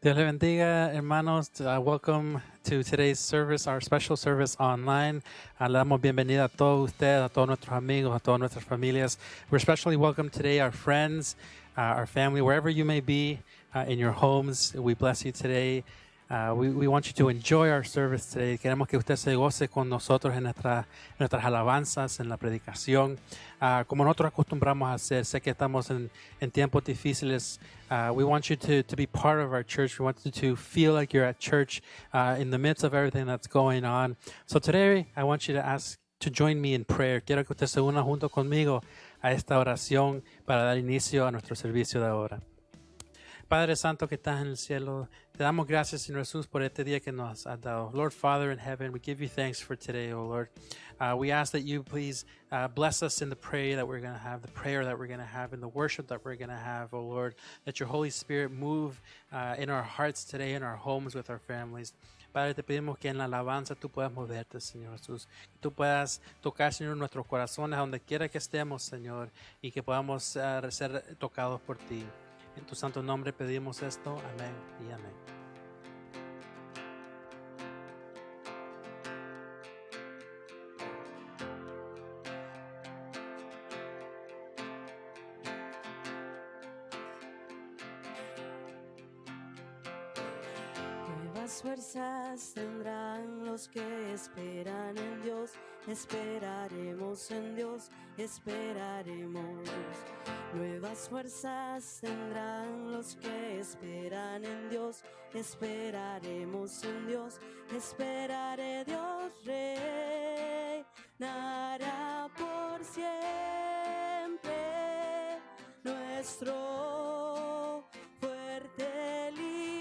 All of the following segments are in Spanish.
Dios le bendiga, hermanos. Welcome to today's service, our special service online. Le damos bienvenida a todos ustedes, a todos nuestros amigos, a todas nuestras familias. We're especially welcome today our friends, our family, wherever you may be in your homes. We bless you today. We want you to enjoy our service today. Queremos que usted se goce con nosotros en nuestras alabanzas, en la predicación. Como nosotros acostumbramos a hacer, sé que estamos en tiempos difíciles. We want you to be part of our church. We want you to feel like you're at church in the midst of everything that's going on. So today, I want you to join me in prayer. Quiero que usted se una junto conmigo a esta oración para dar inicio a nuestro servicio de ahora. Padre Santo que estás en el cielo, te damos gracias, Señor Jesús, por este día que nos has dado. Lord Father in heaven, we give you thanks for today, O Lord. We ask that you please bless us in the prayer that we're going to have, the prayer that we're going to have, in the worship that we're going to have, O Lord. That your Holy Spirit move in our hearts today, in our homes, with our families. Padre, te pedimos que en la alabanza tú puedas moverte, Señor Jesús. Que tú puedas tocar, Señor, nuestros corazones, a donde quiera que estemos, Señor, y que podamos ser tocados por ti. En tu santo nombre pedimos esto. Amén y amén. Nuevas fuerzas tendrán los que esperan en Dios. Esperaremos en Dios, esperaremos. Nuevas fuerzas tendrán los que esperan en Dios. Esperaremos en Dios, esperaré. Dios reinará por siempre. Nuestro fuerte libertador.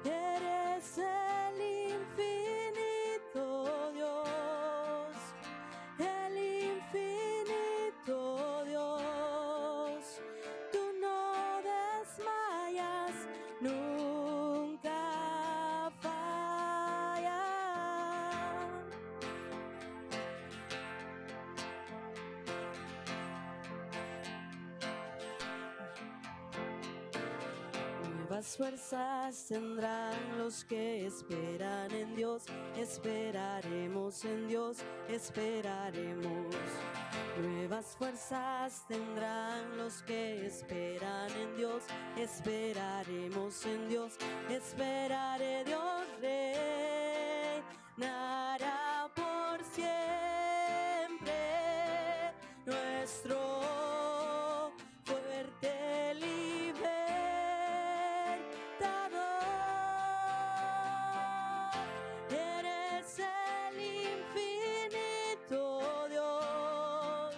Eres el infinito Dios, el infinito Dios. Tú no desmayas, nunca fallas. Nuevas fuerzas tendrán los que esperan en Dios. Esperaremos en Dios, esperaremos. Nuevas fuerzas tendrán los que esperan en Dios. Esperaremos en Dios, esperaré. Dios reinará por siempre. Nuestro fuerte libertador. Eres el infinito Dios,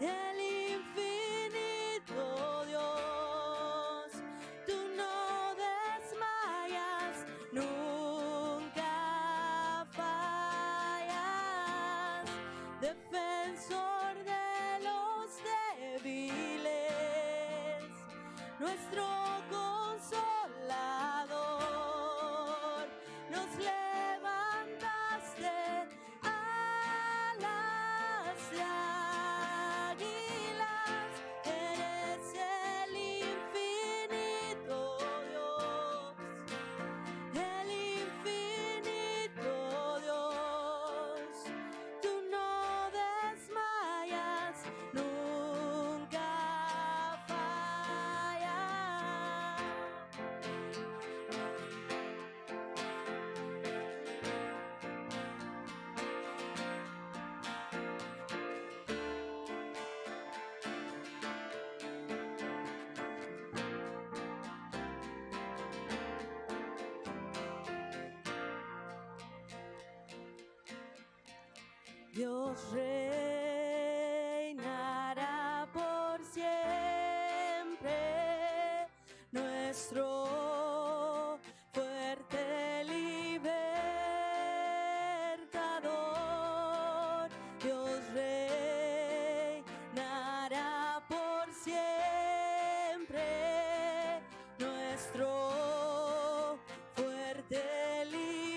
el infinito Dios. Tú no desmayas, nunca fallas. Defensor de los débiles, nuestro consolador. Nos levantaste alas de águilas. Eres el infinito Dios, el infinito Dios. Tú no desmayas, nunca fallas. Dios reinará por siempre. Nuestro fuerte libertador. Dios reinará por siempre. Nuestro fuerte libertador.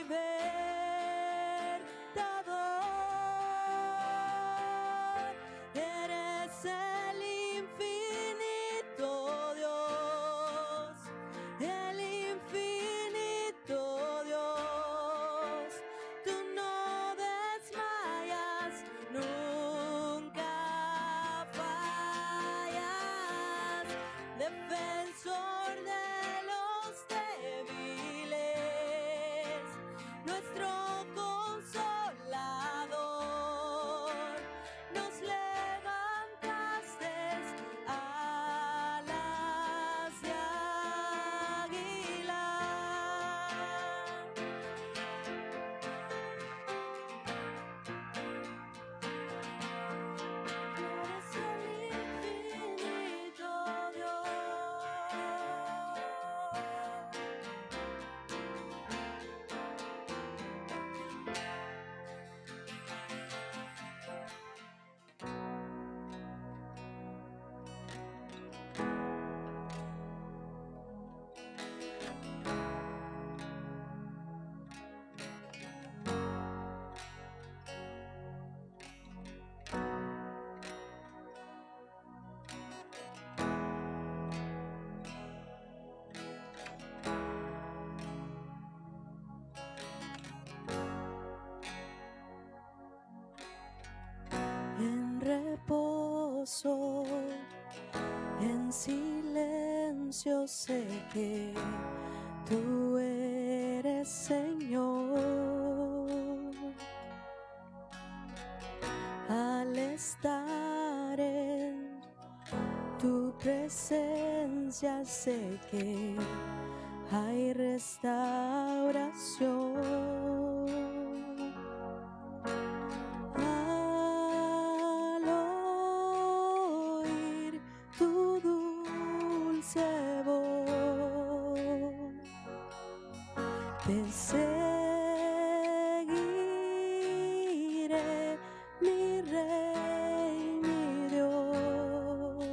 yo sé que tú eres Señor. Al estar en tu presencia sé que hay restauración. Al oír tu dulce voz, te seguiré, mi Rey, mi Dios.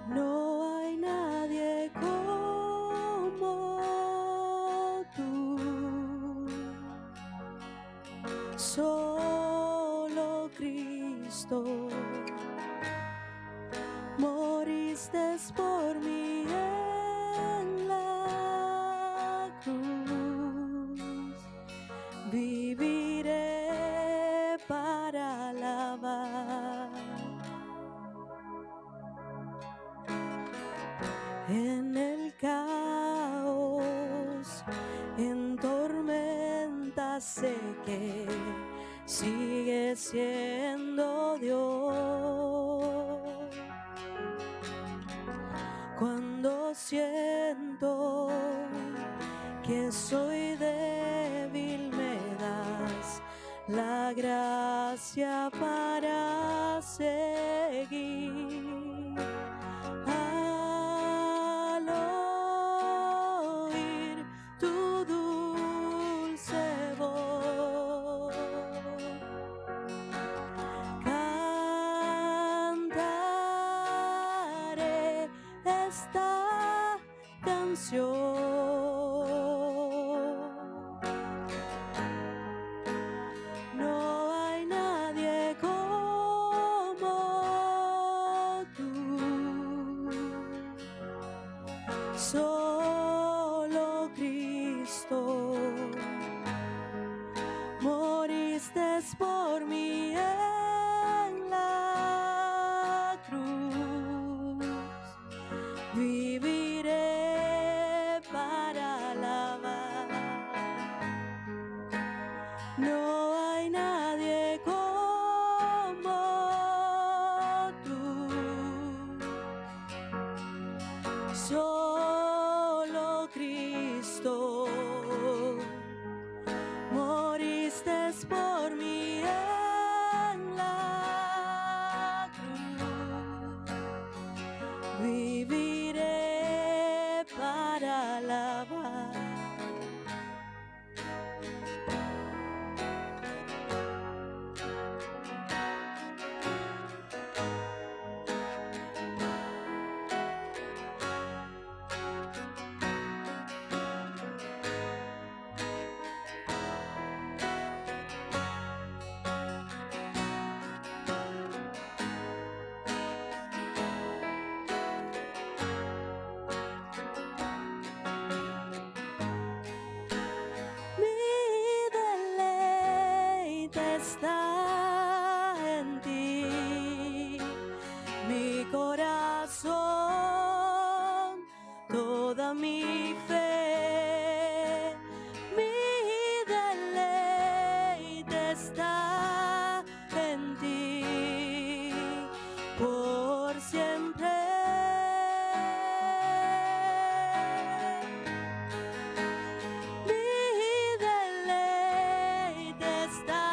No hay nadie como tú, solo Cristo. Moriste por mí en la cruz. Viviré para alabar. En el caos, en tormenta sé que sigue siendo Dios. Cuando siento que soy débil, me das la gracia para seguir. Al oír tu dulce voz, cantaré esta canción. No hay nadie como tú, solo Cristo. Moriste por mí en la cruz. Viviré para alabar. No hay nadie como tú, solo Cristo. Moriste por mí en la cruz. Viviré para alabar. Mi deleite está en ti, mi corazón, toda mi fe. Mi deleite está en ti, por siempre. Mi deleite está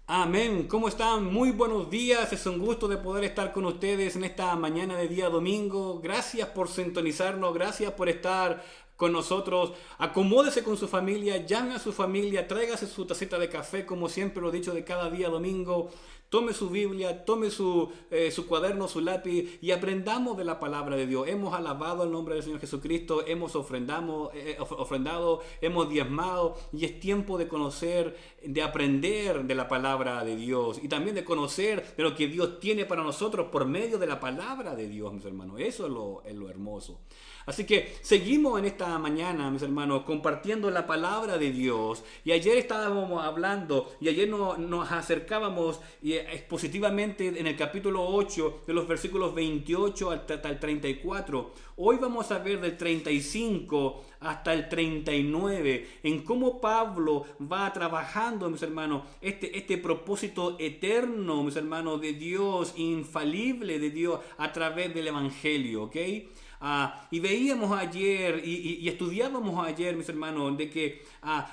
Amén. ¿Cómo están? Muy buenos días. Es un gusto de poder estar con ustedes en esta mañana de día domingo. Gracias por sintonizarnos. Gracias por estar con nosotros. Acomódese con su familia. Llame a su familia. Tráigase su tacita de café, como siempre lo he dicho, de cada día domingo. Tome su Biblia, tome su cuaderno, su lápiz y aprendamos de la palabra de Dios. Hemos alabado el nombre del Señor Jesucristo, hemos ofrendado, hemos diezmado y es tiempo de conocer, de aprender de la palabra de Dios y también de conocer de lo que Dios tiene para nosotros por medio de la palabra de Dios, mis hermanos. Eso es lo hermoso. Así que seguimos en esta mañana, mis hermanos, compartiendo la palabra de Dios. Y ayer estábamos hablando y ayer nos acercábamos expositivamente en el capítulo 8 de los versículos 28 hasta el 34. Hoy vamos a ver del 35 hasta el 39 en cómo Pablo va trabajando, mis hermanos, este propósito eterno, mis hermanos, de Dios, infalible de Dios a través del Evangelio, ¿ok? Y veíamos ayer y estudiábamos ayer, mis hermanos, de que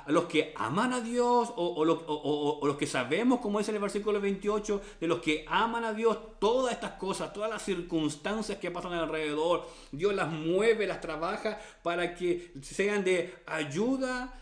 los que aman a Dios o los que sabemos, como dice en el versículo 28, de los que aman a Dios, todas estas cosas, todas las circunstancias que pasan alrededor, Dios las mueve, las trabaja para que sean de ayuda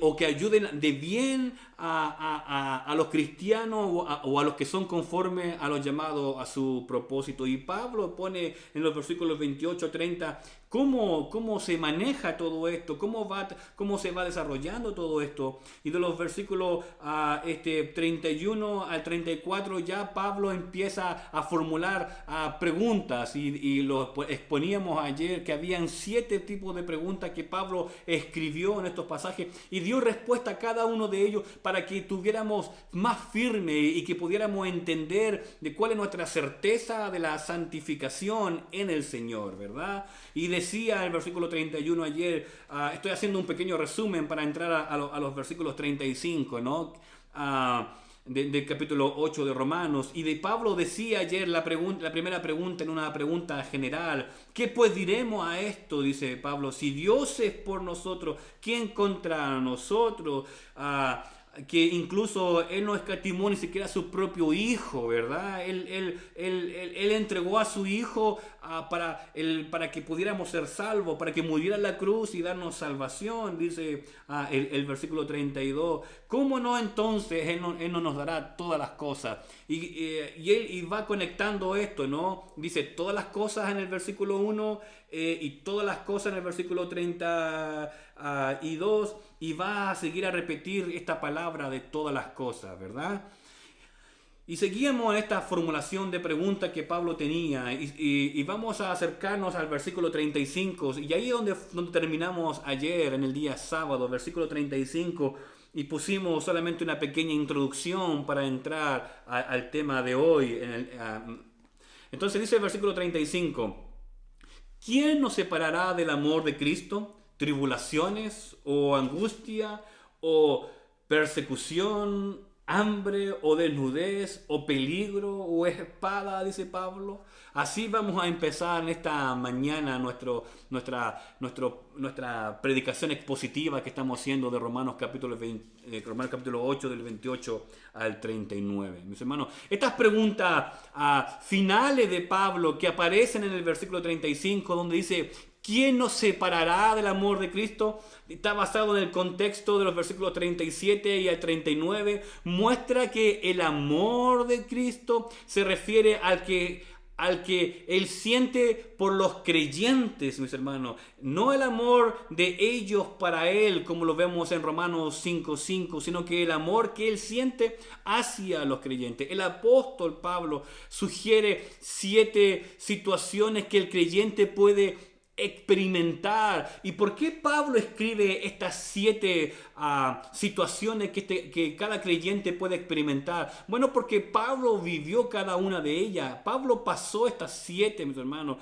o que ayuden de bien a los cristianos o a los que son conformes a los llamados a su propósito. Y Pablo pone en los versículos 28 30 cómo se maneja todo esto, cómo se va desarrollando todo esto. Y de los versículos 31 al 34 ya Pablo empieza a formular preguntas y lo exponíamos ayer que habían 7 tipos de preguntas que Pablo escribió en estos pasajes y dio respuesta a cada uno de ellos para que tuviéramos más firme y que pudiéramos entender de cuál es nuestra certeza de la santificación en el Señor, ¿verdad? Y decía el versículo 31 ayer, estoy haciendo un pequeño resumen para entrar a los versículos 35, ¿no? Del capítulo 8 de Romanos. Y de Pablo decía ayer la primera pregunta en una pregunta general. ¿Qué pues diremos a esto? Dice Pablo. Si Dios es por nosotros, ¿quién contra nosotros? Que incluso Él no escatimó ni siquiera a su propio Hijo, ¿verdad? Él entregó a su Hijo para que pudiéramos ser salvos, para que muriera en la cruz y darnos salvación, dice el versículo 32. ¿Cómo no entonces Él no nos dará todas las cosas? Y va conectando esto, ¿no? Dice todas las cosas en el versículo 1 y todas las cosas en el versículo 32 y va a seguir a repetir esta palabra de todas las cosas, ¿verdad? Y seguíamos en esta formulación de preguntas que Pablo tenía y vamos a acercarnos al versículo 35 y ahí es donde terminamos ayer en el día sábado, versículo 35, y pusimos solamente una pequeña introducción para entrar al tema de hoy. Entonces dice el versículo 35, ¿quién nos separará del amor de Cristo? ¿Tribulaciones o angustia o persecución, hambre o desnudez o peligro o espada? Dice Pablo. Así vamos a empezar en esta mañana nuestra predicación expositiva que estamos haciendo de Romanos capítulo 8 del 28 al 39. Mis hermanos, estas preguntas finales de Pablo que aparecen en el versículo 35 donde dice ¿quién nos separará del amor de Cristo? Está basado en el contexto de los versículos 37 y al 39. Muestra que el amor de Cristo se refiere al que Él siente por los creyentes, mis hermanos. No el amor de ellos para Él, como lo vemos en Romanos 5:5, sino que el amor que Él siente hacia los creyentes. El apóstol Pablo sugiere 7 situaciones que el creyente puede experimentar. ¿Y por qué Pablo escribe estas 7 situaciones que cada creyente puede experimentar? Bueno, porque Pablo vivió cada una de ellas. Pablo pasó estas 7, mis hermanos.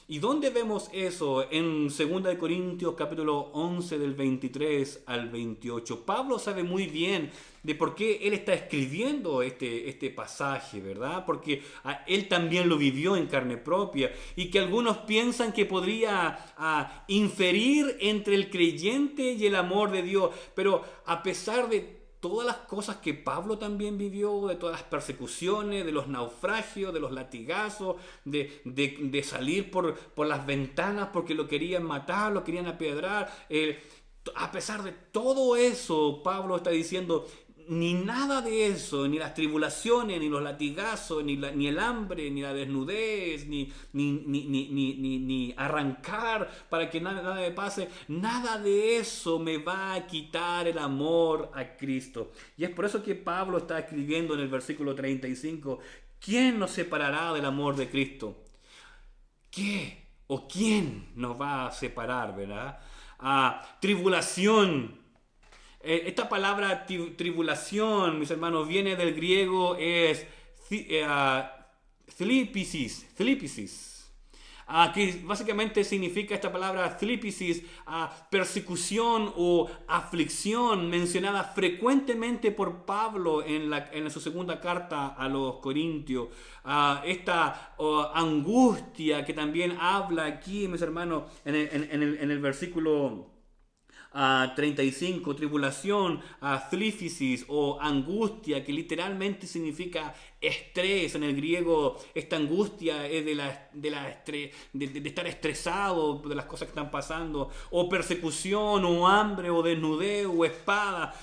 ¿Y dónde vemos eso? En 2 Corintios capítulo 11 del 23 al 28. Pablo sabe muy bien de por qué él está escribiendo este pasaje, ¿verdad? Porque él también lo vivió en carne propia y que algunos piensan que podría inferir entre el creyente y el amor de Dios. Pero a pesar de todas las cosas que Pablo también vivió, de todas las persecuciones, de los naufragios, de los latigazos, de salir por las ventanas porque lo querían matar, lo querían apedrear. A pesar de todo eso, Pablo está diciendo, ni nada de eso, ni las tribulaciones, ni los latigazos, ni el hambre, ni la desnudez, ni arrancar para que nada me pase, nada de eso me va a quitar el amor a Cristo. Y es por eso que Pablo está escribiendo en el versículo 35, ¿quién nos separará del amor de Cristo? ¿Qué o quién nos va a separar, verdad? Tribulación. Esta palabra tribulación, mis hermanos, viene del griego, es thlipisis, que básicamente significa esta palabra thlipisis, persecución o aflicción, mencionada frecuentemente por Pablo en su segunda carta a los Corintios. Esta angustia que también habla aquí, mis hermanos, en el versículo 35, tribulación, thlipisis o angustia, que literalmente significa estrés. En el griego, esta angustia es de estar estresado de las cosas que están pasando, o persecución, o hambre, o desnudez, o espada.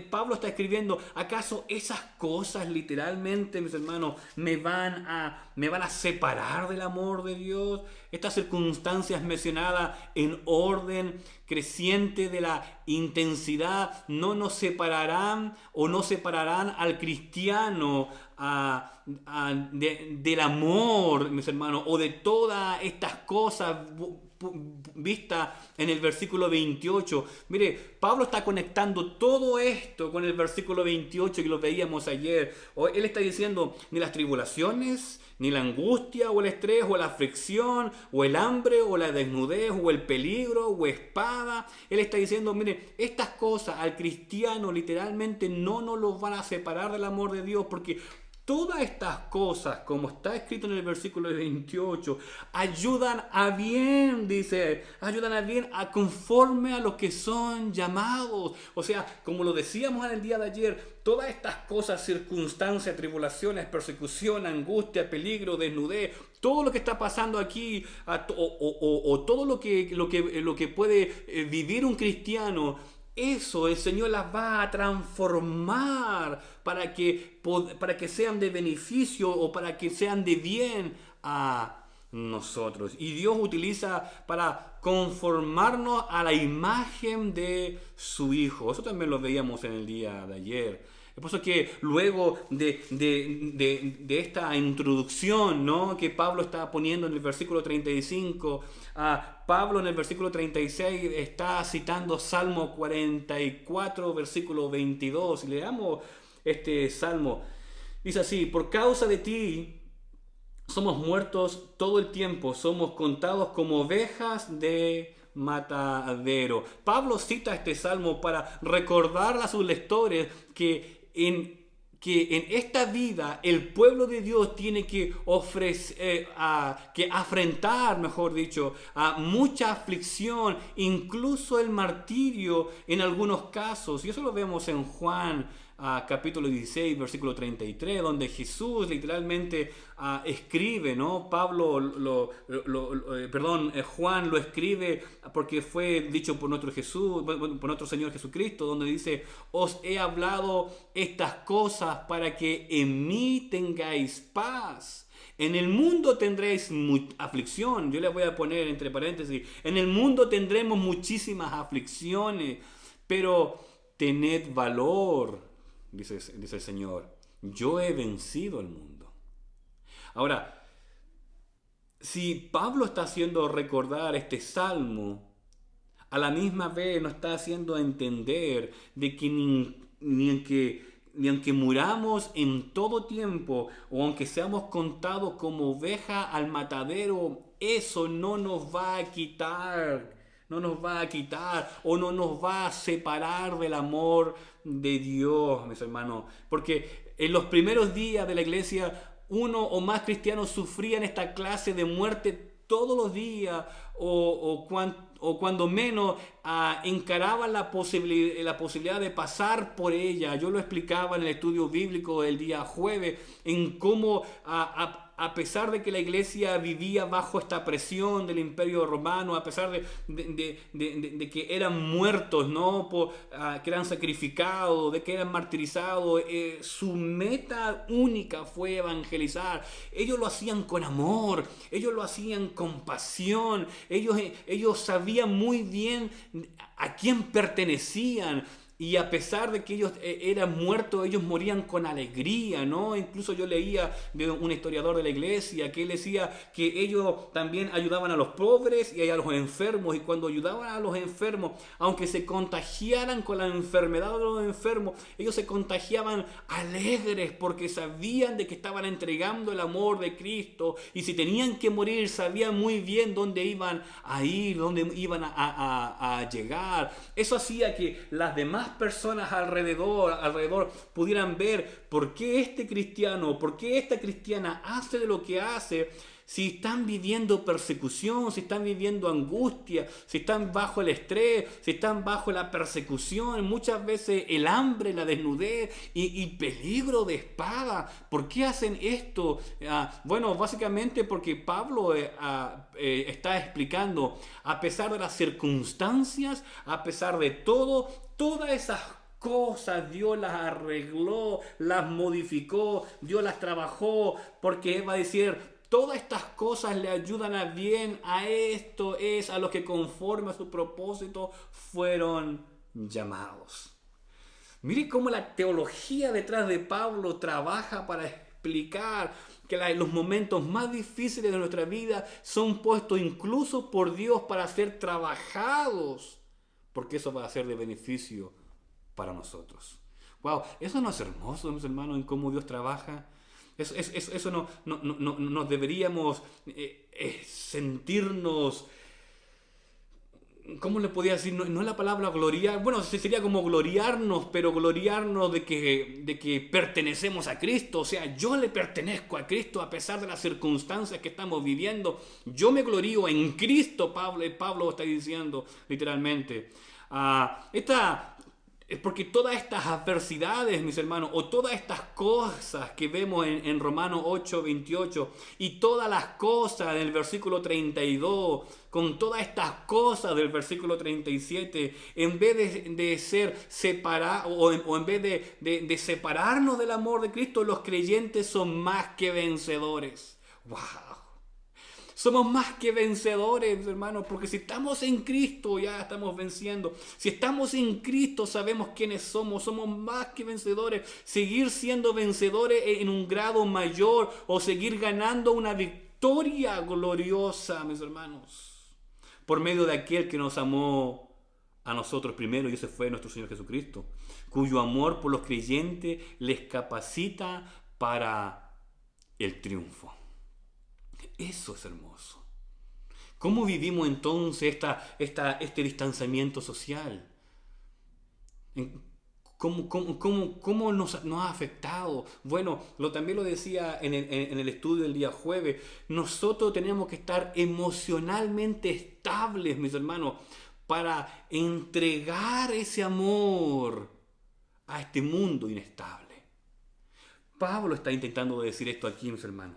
Pablo está escribiendo, ¿acaso esas cosas literalmente, mis hermanos, me van a separar del amor de Dios? Estas circunstancias mencionadas en orden creciente de la intensidad no nos separarán o no separarán al cristiano del amor, mis hermanos, o de todas estas cosas vistas en el versículo 28. Mire, Pablo está conectando todo esto con el versículo 28 que lo veíamos ayer. Él está diciendo, ni las tribulaciones, ni la angustia o el estrés o la aflicción o el hambre o la desnudez o el peligro o espada. Él está diciendo, mire, estas cosas al cristiano literalmente no nos los van a separar del amor de Dios, porque todas estas cosas, como está escrito en el versículo 28, ayudan a bien, dice, ayudan a bien conforme a los que son llamados. O sea, como lo decíamos en el día de ayer, todas estas cosas, circunstancias, tribulaciones, persecución, angustia, peligro, desnudez, todo lo que está pasando aquí, o todo lo que puede vivir un cristiano, eso el Señor las va a transformar para que sean de beneficio o para que sean de bien a nosotros. Y Dios utiliza para conformarnos a la imagen de su Hijo. Eso también lo veíamos en el día de ayer. Es por eso que luego de esta introducción, ¿no?, que Pablo está poniendo en el versículo 35, Pablo en el versículo 36 está citando Salmo 44, versículo 22. Y leamos este salmo. Dice así: por causa de ti somos muertos todo el tiempo, somos contados como ovejas de matadero. Pablo cita este salmo para recordarle a sus lectores que en esta vida el pueblo de Dios tiene que afrontar, mejor dicho, mucha aflicción, incluso el martirio en algunos casos. Y eso lo vemos en Juan capítulo 16, versículo 33, donde Jesús literalmente escribe, ¿no? Juan lo escribe porque fue dicho por nuestro Señor Jesucristo, donde dice: os he hablado estas cosas para que en mí tengáis paz. En el mundo tendréis aflicción. Yo les voy a poner entre paréntesis: en el mundo tendremos muchísimas aflicciones, pero tened valor, dice el Señor. Yo he vencido el mundo. Ahora, si Pablo está haciendo recordar este salmo, a la misma vez nos está haciendo entender de que ni aunque muramos en todo tiempo, o aunque seamos contados como ovejas al matadero, eso no nos va a quitar o no nos va a separar del amor de Dios, mis hermanos. Porque en los primeros días de la iglesia, uno o más cristianos sufrían esta clase de muerte todos los días o cuando menos encaraban la posibilidad de pasar por ella. Yo lo explicaba en el estudio bíblico el día jueves, en cómo a pesar de que la iglesia vivía bajo esta presión del Imperio Romano, a pesar de que eran muertos, ¿no? Que eran sacrificados, de que eran martirizados, su meta única fue evangelizar. Ellos lo hacían con amor, ellos lo hacían con pasión, ellos sabían muy bien a quién pertenecían. Y a pesar de que ellos eran muertos, ellos morían con alegría, ¿no? Incluso yo leía de un historiador de la iglesia que él decía que ellos también ayudaban a los pobres y a los enfermos. Y cuando ayudaban a los enfermos, aunque se contagiaran con la enfermedad de los enfermos, ellos se contagiaban alegres porque sabían de que estaban entregando el amor de Cristo. Y si tenían que morir, sabían muy bien dónde iban a ir, dónde iban a llegar. Eso hacía que las demás personas alrededor pudieran ver por qué este cristiano, por qué esta cristiana hace de lo que hace, si están viviendo persecución, si están viviendo angustia, si están bajo el estrés, si están bajo la persecución, muchas veces el hambre, la desnudez y peligro de espada. ¿Por qué hacen esto? Bueno, básicamente porque Pablo está explicando, a pesar de las circunstancias, a pesar de todo, todas esas cosas Dios las arregló, las modificó, Dios las trabajó, porque Él va a decir, todas estas cosas le ayudan a bien, a esto es a los que conforme a su propósito fueron llamados. Mire cómo la teología detrás de Pablo trabaja para explicar que los momentos más difíciles de nuestra vida son puestos incluso por Dios para ser trabajados, porque eso va a ser de beneficio para nosotros. Wow, eso no es hermoso, mis hermanos, en cómo Dios trabaja. Eso no deberíamos sentirnos, ¿cómo le podía decir? No es la palabra gloriar, bueno, sería como gloriarnos, pero gloriarnos de que pertenecemos a Cristo. O sea, yo le pertenezco a Cristo a pesar de las circunstancias que estamos viviendo. Yo me glorío en Cristo, Pablo está diciendo literalmente. Es porque todas estas adversidades, mis hermanos, o todas estas cosas que vemos en Romanos 8:28 y todas las cosas del versículo 32, con todas estas cosas del versículo 37, en vez de ser separados o en vez de separarnos del amor de Cristo, los creyentes son más que vencedores. ¡Wow! Somos más que vencedores, hermanos, porque si estamos en Cristo ya estamos venciendo. Si estamos en Cristo sabemos quiénes somos. Somos más que vencedores. Seguir siendo vencedores en un grado mayor o seguir ganando una victoria gloriosa, mis hermanos, por medio de aquel que nos amó a nosotros primero, y ese fue nuestro Señor Jesucristo, cuyo amor por los creyentes les capacita para el triunfo. Eso es hermoso. ¿Cómo vivimos entonces este distanciamiento social? ¿Cómo nos ha afectado? Bueno, también lo decía en el estudio del día jueves. Nosotros tenemos que estar emocionalmente estables, mis hermanos, para entregar ese amor a este mundo inestable. Pablo está intentando decir esto aquí, mis hermanos.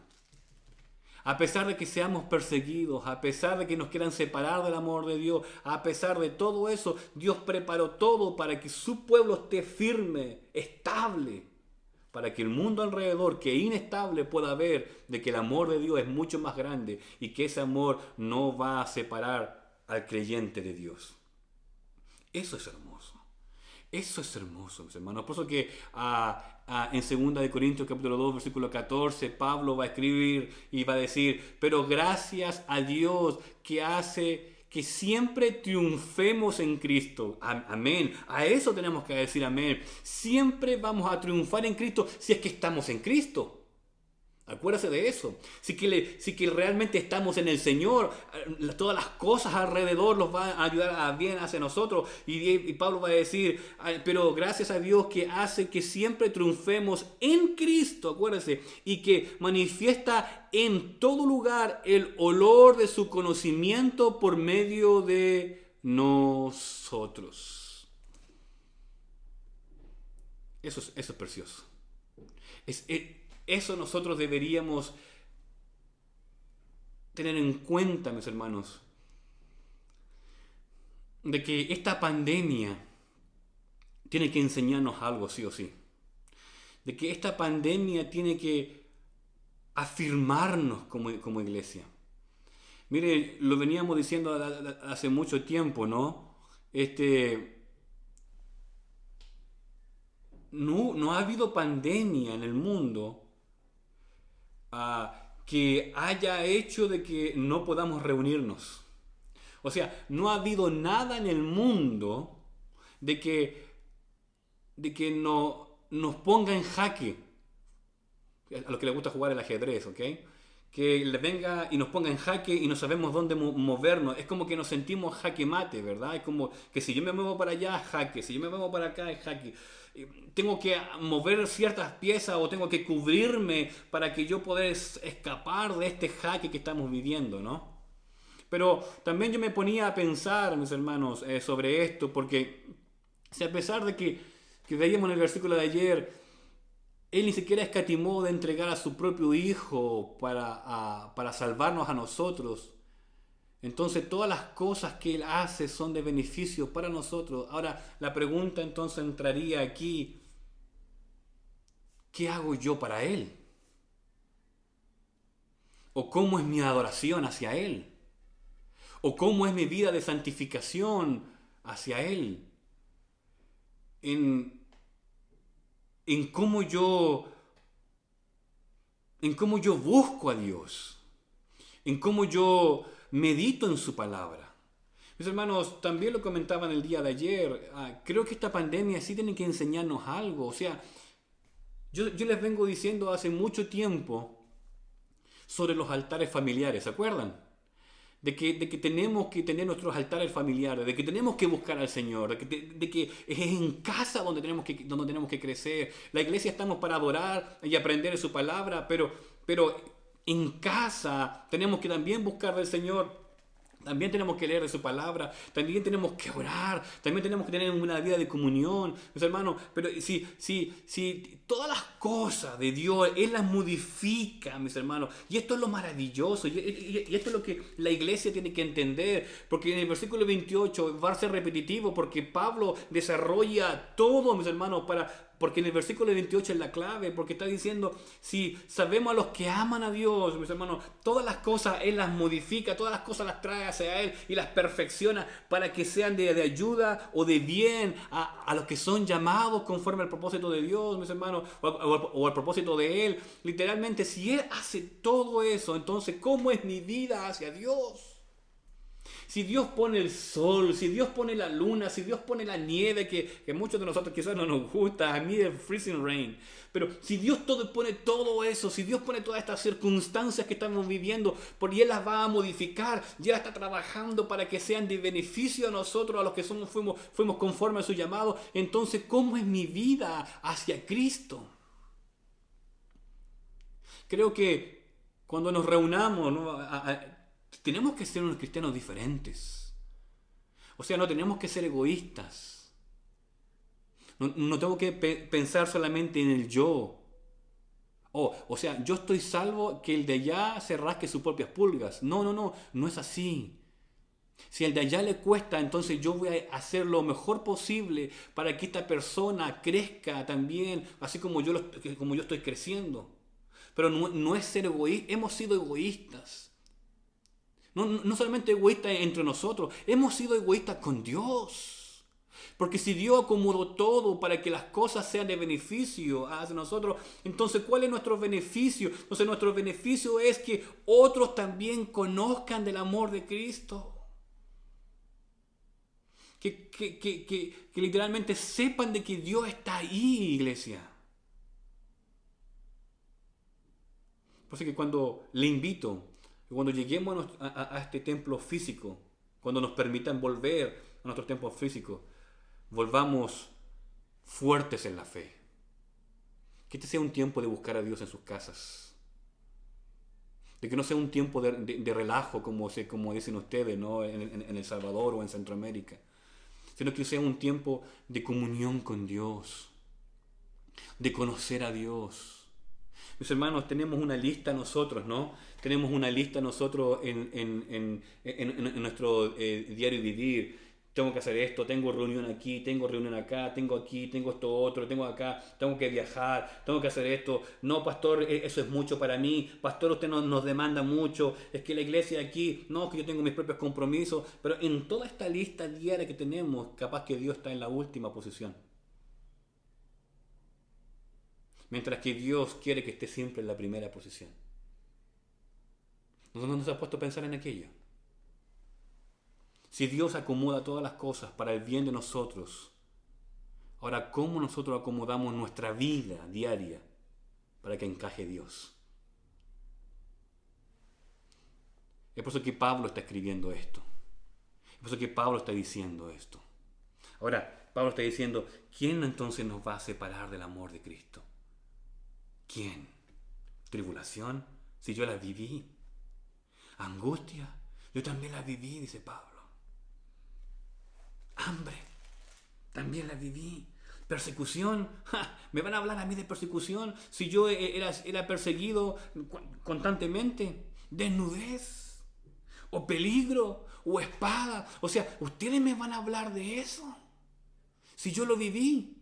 A pesar de que seamos perseguidos, a pesar de que nos quieran separar del amor de Dios, a pesar de todo eso, Dios preparó todo para que su pueblo esté firme, estable, para que el mundo alrededor, que es inestable, pueda ver de que el amor de Dios es mucho más grande y que ese amor no va a separar al creyente de Dios. Eso es hermoso. Eso es hermoso, mis hermanos. Por eso que en 2 Corintios capítulo 2, versículo 14, Pablo va a escribir y va a decir, pero gracias a Dios que hace que siempre triunfemos en Cristo. Amén. A eso tenemos que decir amén. Siempre vamos a triunfar en Cristo si es que estamos en Cristo. Acuérdese de eso. Si que realmente estamos en el Señor, todas las cosas alrededor los va a ayudar a bien hacia nosotros. Y Pablo va a decir, pero gracias a Dios que hace que siempre triunfemos en Cristo, acuérdese, y que manifiesta en todo lugar el olor de su conocimiento por medio de nosotros. Eso es precioso. Eso nosotros deberíamos tener en cuenta, mis hermanos, de que esta pandemia tiene que enseñarnos algo, sí o sí. De que esta pandemia tiene que afirmarnos como iglesia. Mire, lo veníamos diciendo hace mucho tiempo, ¿no? No ha habido pandemia en el mundo que haya hecho de que no podamos reunirnos. O sea, no ha habido nada en el mundo de que nos ponga en jaque. A los que les gusta jugar el ajedrez, ¿ok? Que les venga y nos ponga en jaque y no sabemos dónde movernos. Es como que nos sentimos jaque mate, ¿verdad? Es como que si yo me muevo para allá, jaque. Si yo me muevo para acá, es jaque. Tengo que mover ciertas piezas o tengo que cubrirme para que yo pueda escapar de este jaque que estamos viviendo, ¿no? Pero también yo me ponía a pensar, mis hermanos, sobre esto, porque si a pesar de que veíamos en el versículo de ayer, Él ni siquiera escatimó de entregar a su propio Hijo para salvarnos a nosotros. Entonces todas las cosas que Él hace son de beneficio para nosotros. Ahora la pregunta entonces entraría aquí, ¿qué hago yo para Él? ¿O cómo es mi adoración hacia Él? ¿O cómo es mi vida de santificación hacia Él? En cómo yo busco a Dios, en cómo yo medito en su palabra. Mis hermanos, también lo comentaban el día de ayer, creo que esta pandemia sí tiene que enseñarnos algo. O sea, yo les vengo diciendo hace mucho tiempo sobre los altares familiares, ¿se acuerdan? De que tenemos que tener nuestros altares familiares, de que tenemos que buscar al Señor, de que es en casa donde tenemos que crecer. La iglesia estamos para adorar y aprender de su palabra, pero en casa tenemos que también buscar del Señor. También tenemos que leer de su palabra, también tenemos que orar, también tenemos que tener una vida de comunión, mis hermanos. Pero si todas las cosas de Dios, Él las modifica, mis hermanos. Y esto es lo maravilloso, y esto es lo que la iglesia tiene que entender, porque en el versículo 28 va a ser repetitivo, porque Pablo desarrolla todo, mis hermanos, porque en el versículo 28 es la clave, porque está diciendo, si sabemos a los que aman a Dios, mis hermanos, todas las cosas Él las modifica, todas las cosas las trae hacia Él y las perfecciona para que sean de ayuda o de bien a los que son llamados conforme al propósito de Dios, mis hermanos, o al propósito de Él. Literalmente, si Él hace todo eso, entonces, ¿cómo es mi vida hacia Dios? Si Dios pone el sol, si Dios pone la luna, si Dios pone la nieve, que muchos de nosotros quizás no nos gusta, a mí el freezing rain, pero si Dios pone todo eso, si Dios pone todas estas circunstancias que estamos viviendo, porque Él las va a modificar, y Él está trabajando para que sean de beneficio a nosotros, a los que fuimos conforme a su llamado, entonces, ¿cómo es mi vida hacia Cristo? Creo que cuando nos reunamos, ¿no? Tenemos que ser unos cristianos diferentes. O sea, no tenemos que ser egoístas. No tengo que pensar solamente en el yo. O sea, yo estoy salvo, que el de allá se rasque sus propias pulgas. No es así. Si el de allá le cuesta, entonces yo voy a hacer lo mejor posible para que esta persona crezca también, así como yo estoy creciendo. Pero no es ser egoísta. Hemos sido egoístas. No solamente egoístas entre nosotros, hemos sido egoístas con Dios. Porque si Dios acomodó todo para que las cosas sean de beneficio hacia nosotros, entonces ¿cuál es nuestro beneficio? Entonces nuestro beneficio es que otros también conozcan del amor de Cristo. Que literalmente sepan de que Dios está ahí, iglesia. Por eso que cuando le invito, cuando lleguemos a este templo físico, cuando nos permitan volver a nuestro templo físico, volvamos fuertes en la fe. Que este sea un tiempo de buscar a Dios en sus casas. De que no sea un tiempo de relajo, como dicen ustedes, ¿no? en El Salvador o en Centroamérica. Sino que sea un tiempo de comunión con Dios. De conocer a Dios. Mis hermanos, tenemos una lista nosotros, ¿no? Tenemos una lista nosotros en nuestro diario vivir. Tengo que hacer esto, tengo reunión aquí, tengo reunión acá, tengo aquí, tengo esto otro, tengo acá, tengo que viajar, tengo que hacer esto. No, pastor, eso es mucho para mí. Pastor, usted nos demanda mucho. Es que la iglesia aquí, no, que yo tengo mis propios compromisos. Pero en toda esta lista diaria que tenemos, capaz que Dios está en la última posición. Mientras que Dios quiere que esté siempre en la primera posición. ¿No nos ha puesto a pensar en aquello? Si Dios acomoda todas las cosas para el bien de nosotros, ahora, ¿cómo nosotros acomodamos nuestra vida diaria para que encaje Dios? Es por eso que Pablo está escribiendo esto. Es por eso que Pablo está diciendo esto. Ahora, Pablo está diciendo, ¿quién entonces nos va a separar del amor de Cristo? ¿Quién? ¿Tribulación? Si yo la viví. ¿Angustia? Yo también la viví, dice Pablo. ¿Hambre? También la viví. ¿Persecución? ¿Me van a hablar a mí de persecución si yo era perseguido constantemente? ¿Desnudez? ¿O peligro? ¿O espada? O sea, ¿ustedes me van a hablar de eso? Si yo lo viví.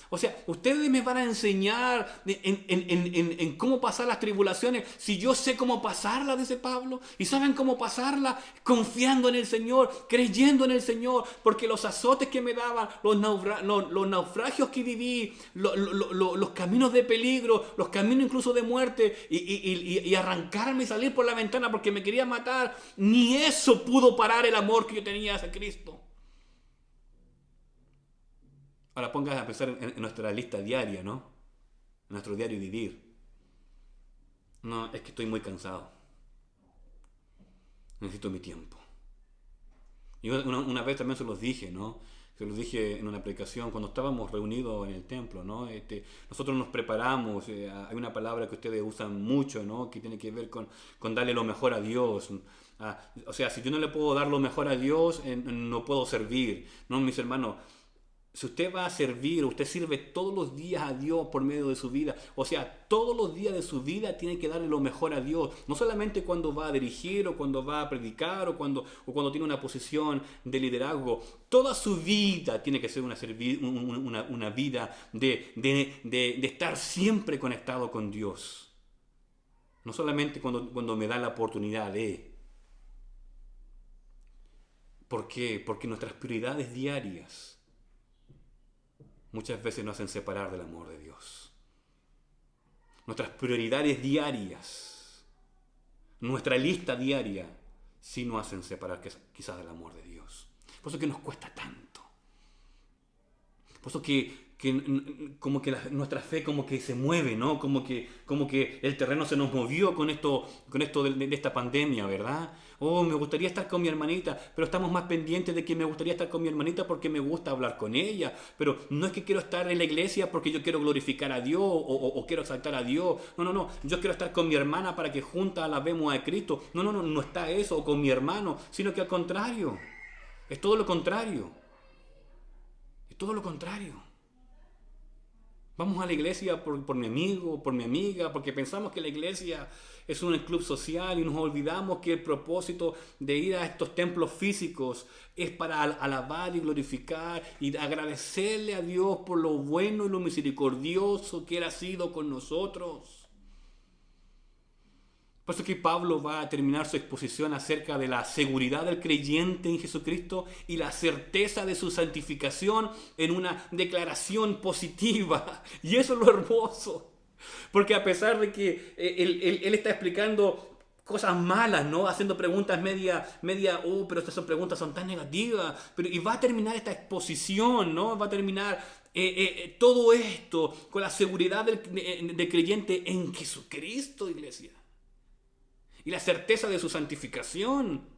O sea, ustedes me van a enseñar en cómo pasar las tribulaciones si yo sé cómo pasarlas, dice Pablo. ¿Y saben cómo pasarlas? Confiando en el Señor, creyendo en el Señor, porque los azotes que me daban, los naufragios que viví, los caminos de peligro, los caminos incluso de muerte, y arrancarme y salir por la ventana porque me quería matar, ni eso pudo parar el amor que yo tenía hacia Cristo. Ahora pongas a pensar en nuestra lista diaria, ¿no? En nuestro diario vivir. No, es que estoy muy cansado. Necesito mi tiempo. Y una vez también se los dije, ¿no? Se los dije en una predicación cuando estábamos reunidos en el templo, ¿no? Nosotros nos preparamos. Hay una palabra que ustedes usan mucho, ¿no? Que tiene que ver con darle lo mejor a Dios. O sea, si yo no le puedo dar lo mejor a Dios, no puedo servir, ¿no? Mis hermanos, si usted va a servir, usted sirve todos los días a Dios por medio de su vida. O sea, todos los días de su vida tiene que darle lo mejor a Dios. No solamente cuando va a dirigir o cuando va a predicar o cuando tiene una posición de liderazgo. Toda su vida tiene que ser una vida de estar siempre conectado con Dios. No solamente cuando me da la oportunidad de. ¿Por qué? Porque nuestras prioridades diarias muchas veces nos hacen separar del amor de Dios. Nuestras prioridades diarias, nuestra lista diaria, sí nos hacen separar quizás del amor de Dios. Por eso que nos cuesta tanto. Por eso que como que nuestra fe como que se mueve, ¿no? Como que el terreno se nos movió con esto de esta pandemia, ¿verdad? Oh, me gustaría estar con mi hermanita, pero estamos más pendientes de que me gustaría estar con mi hermanita porque me gusta hablar con ella. Pero no es que quiero estar en la iglesia porque yo quiero glorificar a Dios o quiero exaltar a Dios. No. Yo quiero estar con mi hermana para que juntas alabemos a Cristo. No está eso, o con mi hermano, sino que al contrario. Es todo lo contrario. Es todo lo contrario. Vamos a la iglesia por mi amigo, por mi amiga, porque pensamos que la iglesia es un club social y nos olvidamos que el propósito de ir a estos templos físicos es para alabar y glorificar y agradecerle a Dios por lo bueno y lo misericordioso que Él ha sido con nosotros. Por eso que Pablo va a terminar su exposición acerca de la seguridad del creyente en Jesucristo y la certeza de su santificación en una declaración positiva. Y eso es lo hermoso. Porque a pesar de que él está explicando cosas malas, ¿no? Haciendo preguntas pero estas preguntas son tan negativas. Y va a terminar esta exposición, ¿no? Va a terminar todo esto con la seguridad del creyente en Jesucristo, iglesia. y la certeza de su santificación.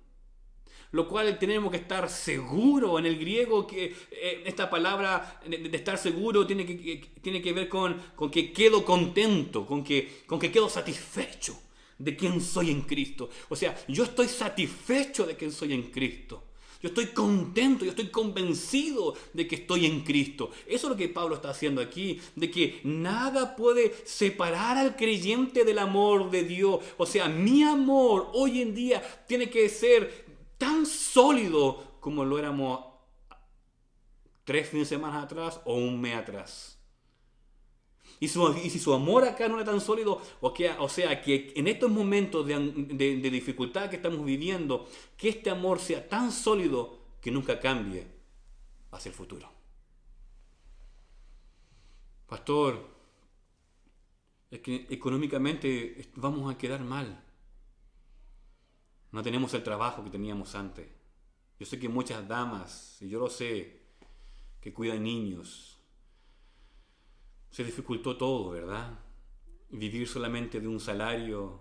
Lo cual tenemos que estar seguros. En el griego, que esta palabra de estar seguro tiene que ver con que quedo contento, con que quedo satisfecho de quién soy en Cristo. O sea, yo estoy satisfecho de quién soy en Cristo. Yo estoy contento, yo estoy convencido de que estoy en Cristo. Eso es lo que Pablo está haciendo aquí, de que nada puede separar al creyente del amor de Dios. O sea, mi amor hoy en día tiene que ser tan sólido como lo éramos 3 fines de semana atrás o un mes atrás. Y si su amor acá no era tan sólido, o sea, que en estos momentos de dificultad que estamos viviendo, que este amor sea tan sólido que nunca cambie hacia el futuro. Pastor, es que económicamente vamos a quedar mal. No tenemos el trabajo que teníamos antes. Yo sé que muchas damas, y yo lo sé, que cuidan niños, se dificultó todo, ¿verdad? Vivir solamente de un salario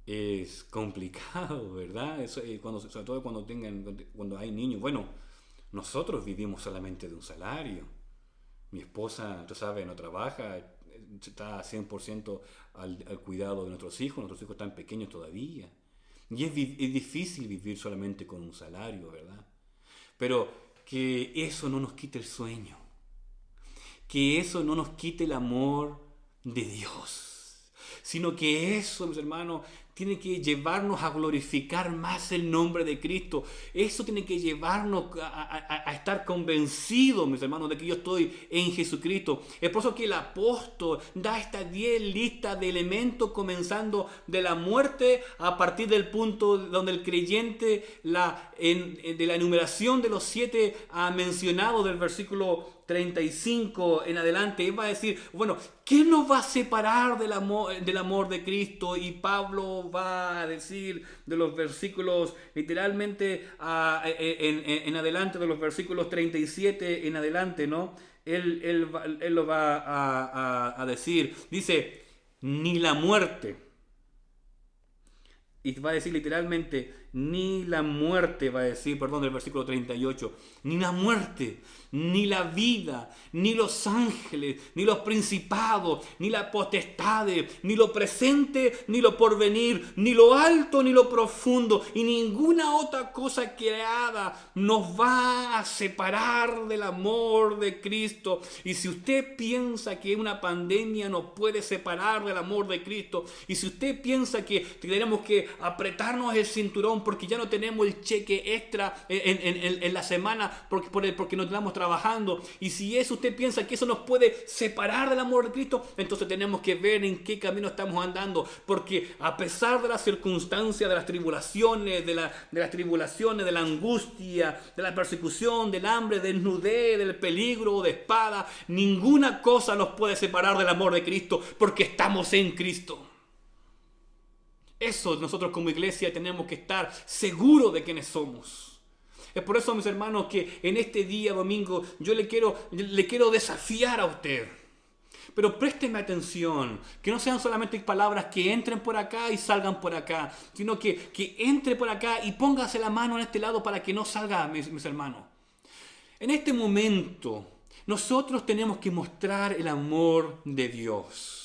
es complicado, ¿verdad? Eso, sobre todo cuando hay niños. Bueno, nosotros vivimos solamente de un salario. Mi esposa, tú sabes, no trabaja, está 100% al cuidado de nuestros hijos están pequeños todavía. Y es difícil vivir solamente con un salario, ¿verdad? Pero que eso no nos quite el sueño. Que eso no nos quite el amor de Dios. Sino que eso, mis hermanos, tiene que llevarnos a glorificar más el nombre de Cristo. Eso tiene que llevarnos a estar convencidos, mis hermanos, de que yo estoy en Jesucristo. Es por eso que el apóstol da estas 10 listas de elementos, comenzando de la muerte a partir del punto donde el creyente, de la enumeración de los 7 mencionados del versículo 35 en adelante, él va a decir, bueno, ¿qué nos va a separar del amor de Cristo? Y Pablo va a decir de los versículos, literalmente en adelante, de los versículos 37 en adelante, ¿no? Él lo va a decir, dice, ni la muerte, y va a decir literalmente, ni la muerte, va a decir, perdón, del versículo 38, ni la muerte, ni la vida, ni los ángeles, ni los principados, ni las potestades, ni lo presente, ni lo porvenir, ni lo alto, ni lo profundo, y ninguna otra cosa creada nos va a separar del amor de Cristo. Y si usted piensa que una pandemia nos puede separar del amor de Cristo, y si usted piensa que tenemos que apretarnos el cinturón porque ya no tenemos el cheque extra en la semana porque no estamos trabajando, y si eso usted piensa que eso nos puede separar del amor de Cristo, entonces tenemos que ver en qué camino estamos andando, porque a pesar de las circunstancias, de las tribulaciones, de la angustia, de la persecución, del hambre, desnudez, del peligro, de espada, ninguna cosa nos puede separar del amor de Cristo, porque estamos en Cristo. Eso nosotros como iglesia tenemos que estar seguros de quiénes somos. Es por eso, mis hermanos, que en este día domingo yo le quiero desafiar a usted. Pero présteme atención, que no sean solamente palabras que entren por acá y salgan por acá, sino que entre por acá y póngase la mano en este lado para que no salga, mis hermanos. En este momento, nosotros tenemos que mostrar el amor de Dios.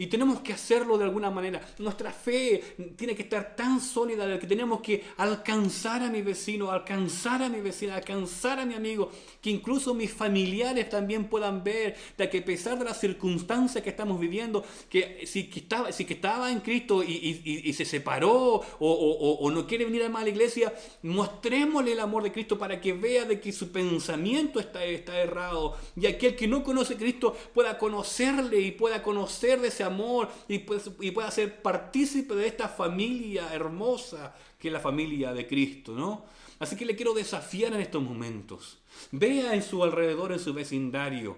Y tenemos que hacerlo de alguna manera. Nuestra fe tiene que estar tan sólida de que tenemos que alcanzar a mi vecino, alcanzar a mi vecina, alcanzar a mi amigo, que incluso mis familiares también puedan ver de que a pesar de las circunstancias que estamos viviendo, que estaba en Cristo y se separó o no quiere venir más a la iglesia, mostrémosle el amor de Cristo para que vea de que su pensamiento está errado, y aquel que no conoce a Cristo pueda conocerle y pueda conocer de ese amor y pueda ser partícipe de esta familia hermosa que es la familia de Cristo, ¿no? Así que le quiero desafiar en estos momentos. Vea en su alrededor, en su vecindario.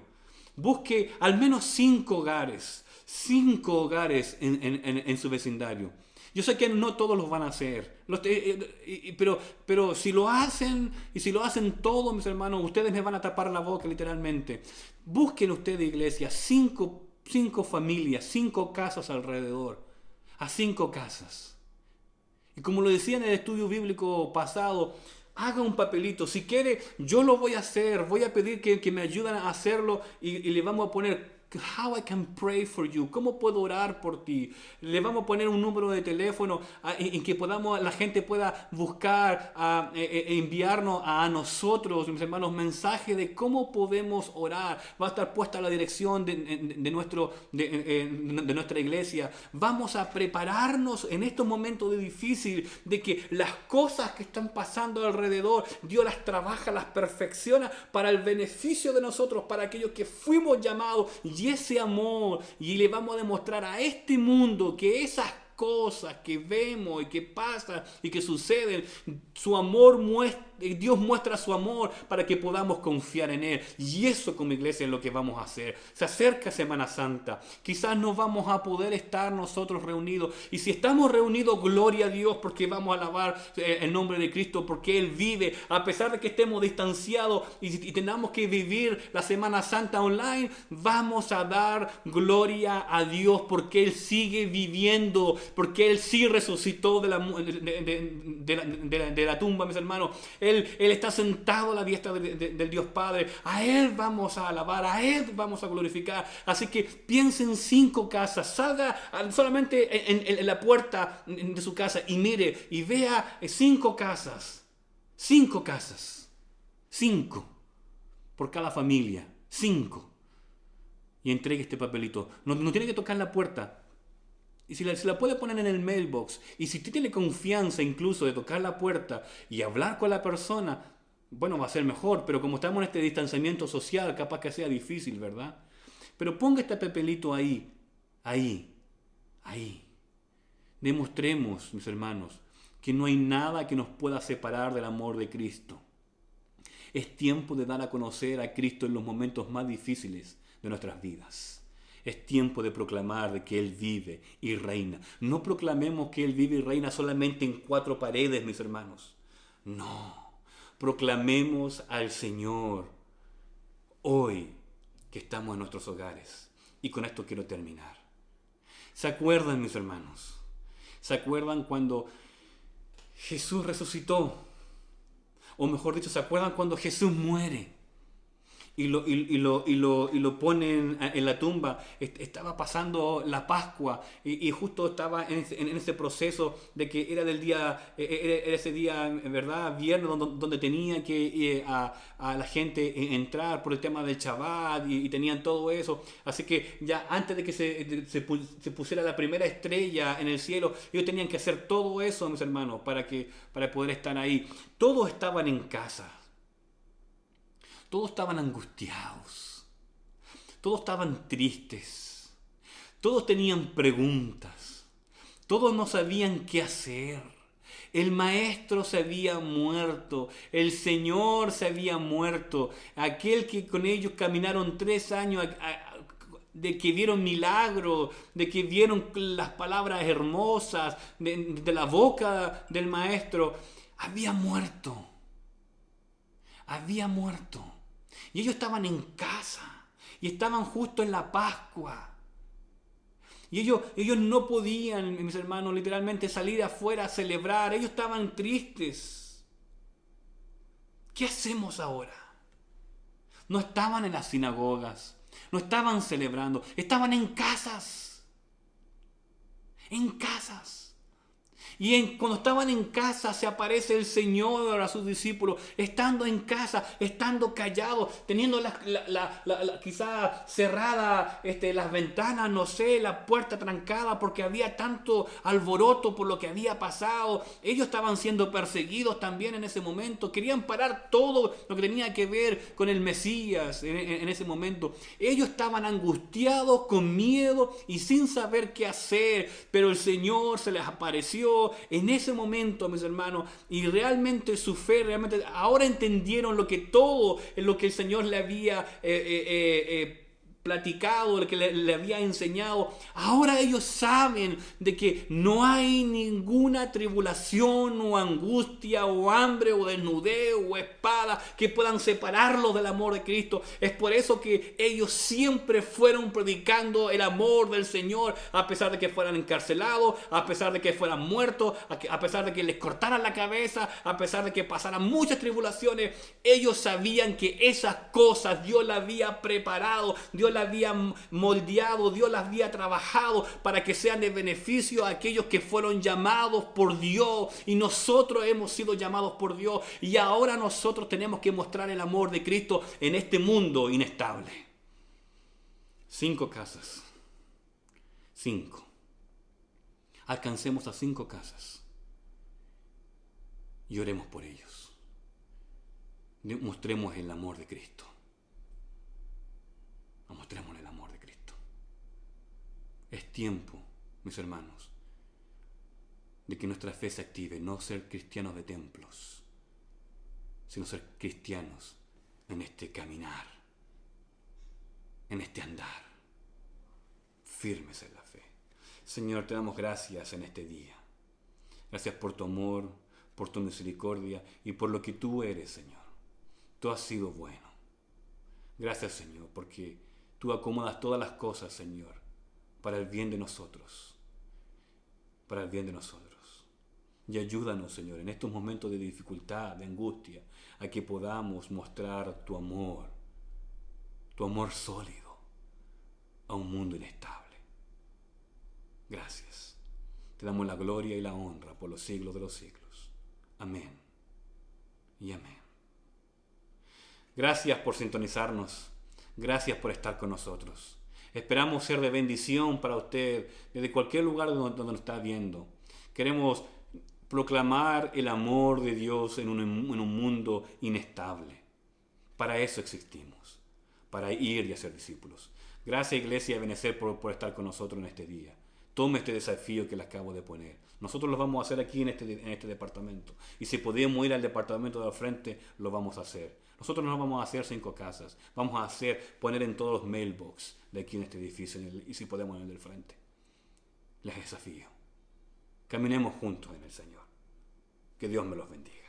Busque al menos 5 hogares. 5 hogares en su vecindario. Yo sé que no todos los van a hacer, pero si lo hacen, y si lo hacen todos, mis hermanos, ustedes me van a tapar la boca literalmente. Busquen ustedes, iglesia, 5 familias, 5 casas alrededor, a 5 casas, Y como lo decía en el estudio bíblico pasado, haga un papelito. Si quiere, yo lo voy a hacer. Voy a pedir que me ayuden a hacerlo y le vamos a poner how I can pray for you. ¿Cómo puedo orar por ti? Le vamos a poner un número de teléfono en que la gente pueda buscar, enviarnos a nosotros, mis hermanos, mensajes de cómo podemos orar. Va a estar puesta la dirección de nuestra iglesia. Vamos a prepararnos en estos momentos difíciles de que las cosas que están pasando alrededor, Dios las trabaja, las perfecciona para el beneficio de nosotros, para aquellos que fuimos llamados. Y ese amor, y le vamos a demostrar a este mundo que esas cosas que vemos y que pasan y que suceden, su amor Dios muestra su amor para que podamos confiar en Él. Y eso como iglesia es lo que vamos a hacer. Se acerca Semana Santa. Quizás no vamos a poder estar nosotros reunidos. Y si estamos reunidos, gloria a Dios, porque vamos a alabar el nombre de Cristo, porque Él vive. A pesar de que estemos distanciados y tengamos que vivir la Semana Santa online, vamos a dar gloria a Dios porque Él sigue viviendo, porque Él sí resucitó de la tumba, mis hermanos. Él está sentado a la diestra del Dios Padre. A Él vamos a alabar, a Él vamos a glorificar. Así que piense en 5 casas. Salga solamente en la puerta de su casa y mire y vea 5 casas. 5 casas. 5 por cada familia. 5. Y entregue este papelito. No tiene que tocar la puerta. Y si la puede poner en el mailbox, y si usted tiene confianza incluso de tocar la puerta y hablar con la persona, bueno, va a ser mejor, pero como estamos en este distanciamiento social, capaz que sea difícil, ¿verdad? Pero ponga este papelito ahí. Demostremos, mis hermanos, que no hay nada que nos pueda separar del amor de Cristo. Es tiempo de dar a conocer a Cristo en los momentos más difíciles de nuestras vidas. Es tiempo de proclamar de que Él vive y reina. No proclamemos que Él vive y reina solamente en 4 paredes, mis hermanos. No, proclamemos al Señor hoy que estamos en nuestros hogares. Y con esto quiero terminar. ¿Se acuerdan, mis hermanos? ¿Se acuerdan cuando Jesús resucitó? O mejor dicho, ¿se acuerdan cuando Jesús muere? Y lo ponen en la tumba? Estaba pasando la Pascua y justo estaba en ese proceso de que era era ese día, ¿verdad? Viernes donde tenía que a la gente entrar por el tema del Shabbat y tenían todo eso. Así que ya antes de que se pusiera la primera estrella en el cielo, ellos tenían que hacer todo eso, mis hermanos, para poder estar ahí. Todos estaban en casa. Todos estaban angustiados, todos estaban tristes, todos tenían preguntas, todos no sabían qué hacer. El maestro se había muerto, el Señor se había muerto, aquel que con ellos caminaron 3 años, de que vieron milagros, de que vieron las palabras hermosas de la boca del maestro, había muerto. Y ellos estaban en casa y estaban justo en la Pascua. Y ellos no podían, mis hermanos, literalmente salir afuera a celebrar. Ellos estaban tristes. ¿Qué hacemos ahora? No estaban en las sinagogas, no estaban celebrando, estaban en casas. En casas. Y cuando estaban en casa se aparece el Señor a sus discípulos, estando en casa, estando callados, teniendo quizá cerrada las ventanas, no sé, la puerta trancada porque había tanto alboroto por lo que había pasado. Ellos estaban siendo perseguidos también en ese momento, querían parar todo lo que tenía que ver con el Mesías en ese momento. Ellos estaban angustiados, con miedo y sin saber qué hacer, pero el Señor se les apareció en ese momento, mis hermanos, y realmente su fe, ahora entendieron todo lo que el Señor le había platicado, el que le había enseñado, ahora ellos saben de que no hay ninguna tribulación o angustia o hambre o desnudez o espada que puedan separarlos del amor de Cristo. Es por eso que ellos siempre fueron predicando el amor del Señor, a pesar de que fueran encarcelados, a pesar de que fueran muertos, a pesar de que les cortaran la cabeza, a pesar de que pasaran muchas tribulaciones. Ellos sabían que esas cosas Dios las había preparado, Dios las había moldeado, Dios las había trabajado para que sean de beneficio a aquellos que fueron llamados por Dios. Y nosotros hemos sido llamados por Dios, y ahora nosotros tenemos que mostrar el amor de Cristo en este mundo inestable. 5 casas. 5. Alcancemos a 5 casas y oremos por ellos. Mostremos el amor de Cristo. Mostremos el amor de Cristo. Es tiempo, mis hermanos, de que nuestra fe se active, no ser cristianos de templos, sino ser cristianos en este caminar, en este andar, firmes en la fe. Señor, te damos gracias en este día. Gracias por tu amor, por tu misericordia y por lo que tú eres, Señor. Tú has sido bueno. Gracias, Señor, porque tú acomodas todas las cosas, Señor, para el bien de nosotros. Para el bien de nosotros. Y ayúdanos, Señor, en estos momentos de dificultad, de angustia, a que podamos mostrar tu amor sólido a un mundo inestable. Gracias. Te damos la gloria y la honra por los siglos de los siglos. Amén y amén. Gracias por sintonizarnos. Gracias por estar con nosotros. Esperamos ser de bendición para usted desde cualquier lugar donde nos está viendo. Queremos proclamar el amor de Dios en un mundo inestable. Para eso existimos, para ir y hacer discípulos. Gracias, Iglesia de Benecer, por estar con nosotros en este día. Tome este desafío que le acabo de poner. Nosotros lo vamos a hacer aquí en este departamento. Y si podemos ir al departamento de al frente, lo vamos a hacer. Nosotros no vamos a hacer 5 casas. Vamos a poner en todos los mailbox de aquí en este edificio. Y si podemos en el del frente. Les desafío. Caminemos juntos en el Señor. Que Dios me los bendiga.